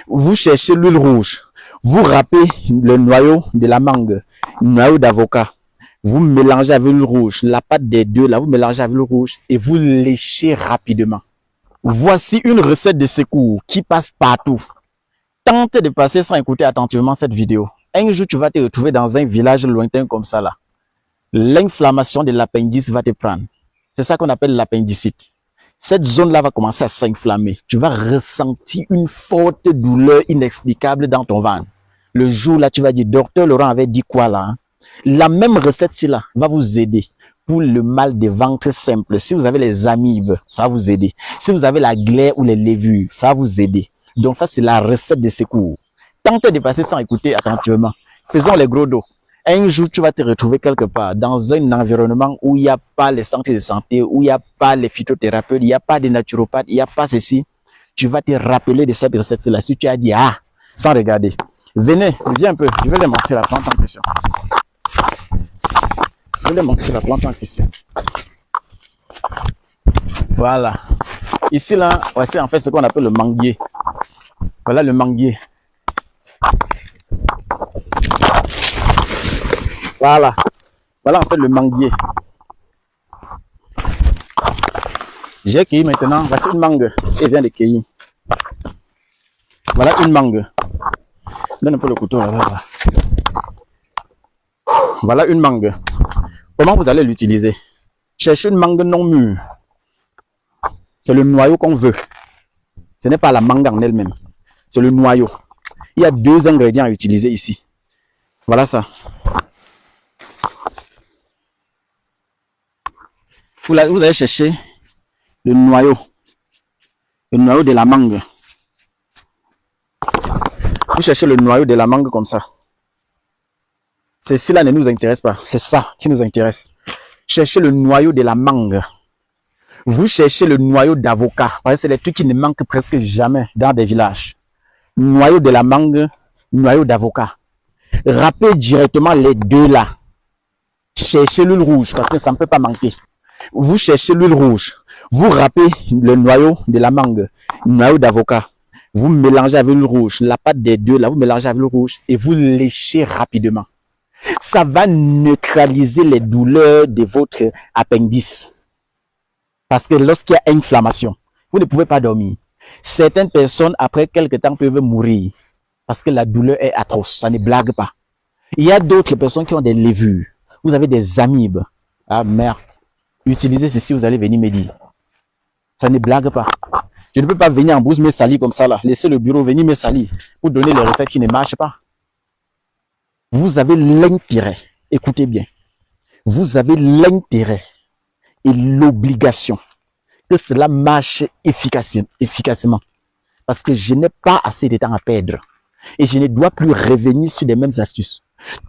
Vous cherchez l'huile rouge. Vous râpez le noyau de la mangue, noyau d'avocat. Vous mélangez avec l'huile rouge. La pâte des deux, là, vous mélangez avec l'huile rouge et vous léchez rapidement. Voici une recette de secours qui passe partout. Tente de passer sans écouter attentivement cette vidéo. Un jour, tu vas te retrouver dans un village lointain comme ça là. L'inflammation de l'appendice va te prendre. C'est ça qu'on appelle l'appendicite. Cette zone-là va commencer à s'inflammer. Tu vas ressentir une forte douleur inexplicable dans ton ventre. Le jour-là, tu vas dire, docteur Laurent avait dit quoi là, hein? La même recette-ci là va vous aider pour le mal de ventre simple. Si vous avez les amibes, ça va vous aider. Si vous avez la glaire ou les levures, ça va vous aider. Donc ça, c'est la recette de secours. Tentez de passer sans écouter attentivement. Faisons les gros dos. Un jour, tu vas te retrouver quelque part dans un environnement où il n'y a pas les centres de santé, où il n'y a pas les phytothérapeutes, il n'y a pas de naturopathes, il n'y a pas ceci. Tu vas te rappeler de cette recette-là. Si tu as dit, ah, sans regarder. Venez, viens un peu. Je vais les montrer la plante en question. Je vais les montrer la plante en question. Voilà. Ici, là, voici en fait ce qu'on appelle le manguier. Voilà le manguier. Voilà. Voilà en fait le manguier. J'ai cueilli maintenant. Voici une mangue. Et vient de cueillir. Voilà une mangue. Donne un peu le couteau là. Voilà une mangue. Comment vous allez l'utiliser? Cherchez une mangue non mûre. C'est le noyau qu'on veut. Ce n'est pas la mangue en elle-même. C'est le noyau. Il y a deux ingrédients à utiliser ici. Voilà ça. Vous allez chercher le noyau de la mangue. Vous cherchez le noyau de la mangue comme ça. Ceci-là ne nous intéresse pas. C'est ça qui nous intéresse. Cherchez le noyau de la mangue. Vous cherchez le noyau d'avocat. C'est les trucs qui ne manquent presque jamais dans des villages. Noyau de la mangue, noyau d'avocat. Râpez directement les deux là. Cherchez l'huile rouge parce que ça ne peut pas manquer. Vous cherchez l'huile rouge. Vous râpez le noyau de la mangue, noyau d'avocat. Vous mélangez avec l'huile rouge. La pâte des deux là, vous mélangez avec l'huile rouge et vous léchez rapidement. Ça va neutraliser les douleurs de votre appendice. Parce que lorsqu'il y a inflammation, vous ne pouvez pas dormir. Certaines personnes, après quelques temps, peuvent mourir. Parce que la douleur est atroce. Ça ne blague pas. Il y a d'autres personnes qui ont des levures. Vous avez des amibes. Ah merde. Utilisez ceci, vous allez venir me dire. Ça ne blague pas. Je ne peux pas venir en brousse me salir comme ça là. Laissez le bureau venir me salir pour donner les recettes qui ne marchent pas. Vous avez l'intérêt. Écoutez bien. Vous avez l'intérêt et l'obligation que cela marche efficacement. Parce que je n'ai pas assez de temps à perdre. Et je ne dois plus revenir sur les mêmes astuces.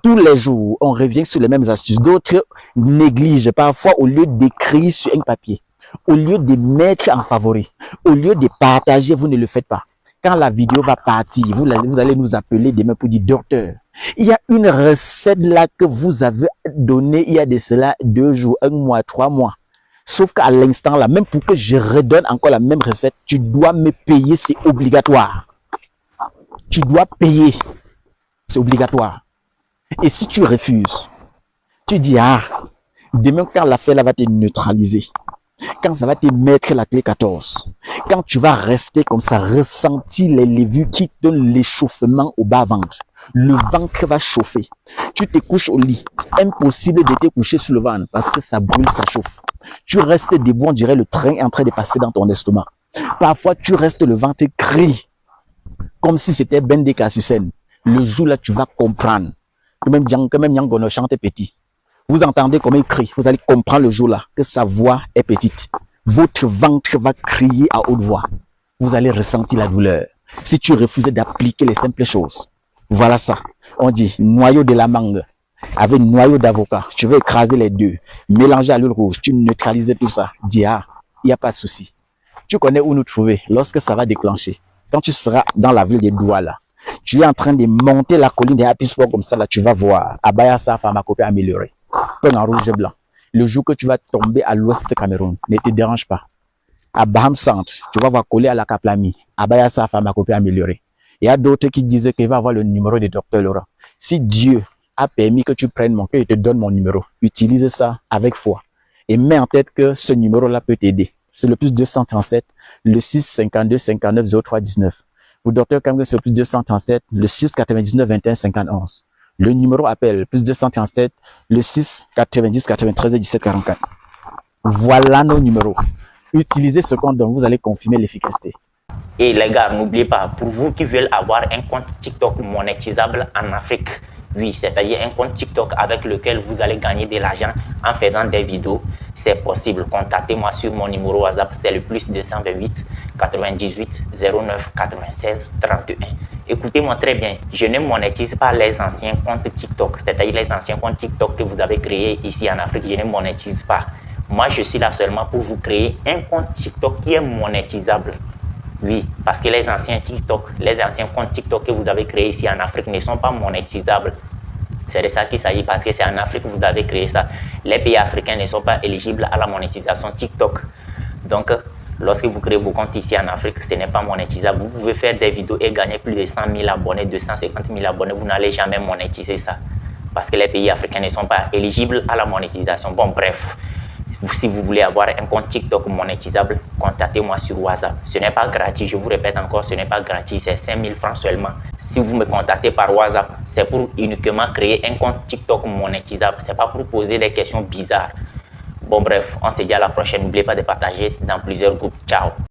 Tous les jours, on revient sur les mêmes astuces. D'autres négligent parfois au lieu d'écrire sur un papier. Au lieu de mettre en favori. Au lieu de partager, vous ne le faites pas. Quand la vidéo va partir, vous allez nous appeler demain pour dire, docteur, il y a une recette là que vous avez donnée il y a de cela 2 jours, 1 mois, 3 mois. Sauf qu'à l'instant là, même pour que je redonne encore la même recette, tu dois me payer, c'est obligatoire. Tu dois payer, c'est obligatoire. Et si tu refuses, tu dis, ah, demain quand l'affaire là va te neutraliser, quand ça va te mettre la clé 14, quand tu vas rester comme ça, ressentir les levures qui donnent l'échauffement au bas-ventre, le ventre va chauffer. Tu te couches au lit, impossible de te coucher sur le ventre parce que ça brûle, ça chauffe. Tu restes debout, on dirait le train est en train de passer dans ton estomac. Parfois, tu restes le ventre crie, comme si c'était Ben de Cassucène. Le jour là, tu vas comprendre. Que même Yangono chante petit. Vous entendez comment il crie. Vous allez comprendre le jour là que sa voix est petite. Votre ventre va crier à haute voix. Vous allez ressentir la douleur. Si tu refuses d'appliquer les simples choses. Voilà ça. On dit noyau de la mangue avec noyau d'avocat. Tu veux écraser les deux. Mélanger à l'huile rouge. Tu neutralises tout ça. Dis ah, il n'y a pas de souci. Tu connais où nous trouver lorsque ça va déclencher. Quand tu seras dans la ville de Douala. Tu es en train de monter la colline des Happy Sport comme ça là. Tu vas voir. Abaya sa pharmacopée améliorée. Comme en rouge et blanc. Le jour que tu vas tomber à l'ouest Cameroun, ne te dérange pas. À Baham Centre, tu vas voir coller à la Kaplami. Abaya sa pharmacopée améliorée. Il y a d'autres qui disaient qu'il va avoir le numéro du docteur Laurent. Si Dieu a permis que tu prennes que je te donne mon numéro, utilise ça avec foi. Et mets en tête que ce numéro-là peut t'aider. C'est le plus 237, le 6 52 59 03 19. Pour docteur Kamge, c'est le plus 237, le 6 99 21 51. Le numéro appel, plus 237, le 6 90 93 17 44. Voilà nos numéros. Utilisez ce compte dont vous allez confirmer l'efficacité. Et les gars, n'oubliez pas, pour vous qui veulent avoir un compte TikTok monétisable en Afrique, oui, c'est-à-dire un compte TikTok avec lequel vous allez gagner de l'argent en faisant des vidéos, c'est possible. Contactez-moi sur mon numéro WhatsApp, c'est le plus 228 98 09 96 31. Écoutez-moi très bien, je ne monétise pas les anciens comptes TikTok, c'est-à-dire les anciens comptes TikTok que vous avez créés ici en Afrique, je ne monétise pas. Moi, je suis là seulement pour vous créer un compte TikTok qui est monétisable. Oui, parce que les anciens comptes TikTok que vous avez créés ici en Afrique ne sont pas monétisables. C'est de ça qu'il s'agit, parce que c'est en Afrique que vous avez créé ça. Les pays africains ne sont pas éligibles à la monétisation TikTok. Donc, lorsque vous créez vos comptes ici en Afrique, ce n'est pas monétisable. Vous pouvez faire des vidéos et gagner plus de 100 000 abonnés, 250 000 abonnés. Vous n'allez jamais monétiser ça, parce que les pays africains ne sont pas éligibles à la monétisation. Bon, bref. Si vous voulez avoir un compte TikTok monétisable, contactez-moi sur WhatsApp. Ce n'est pas gratuit, je vous répète encore, ce n'est pas gratuit, c'est 5 000 francs seulement. Si vous me contactez par WhatsApp, c'est pour uniquement créer un compte TikTok monétisable. Ce n'est pas pour poser des questions bizarres. Bon bref, on se dit à la prochaine. N'oubliez pas de partager dans plusieurs groupes. Ciao.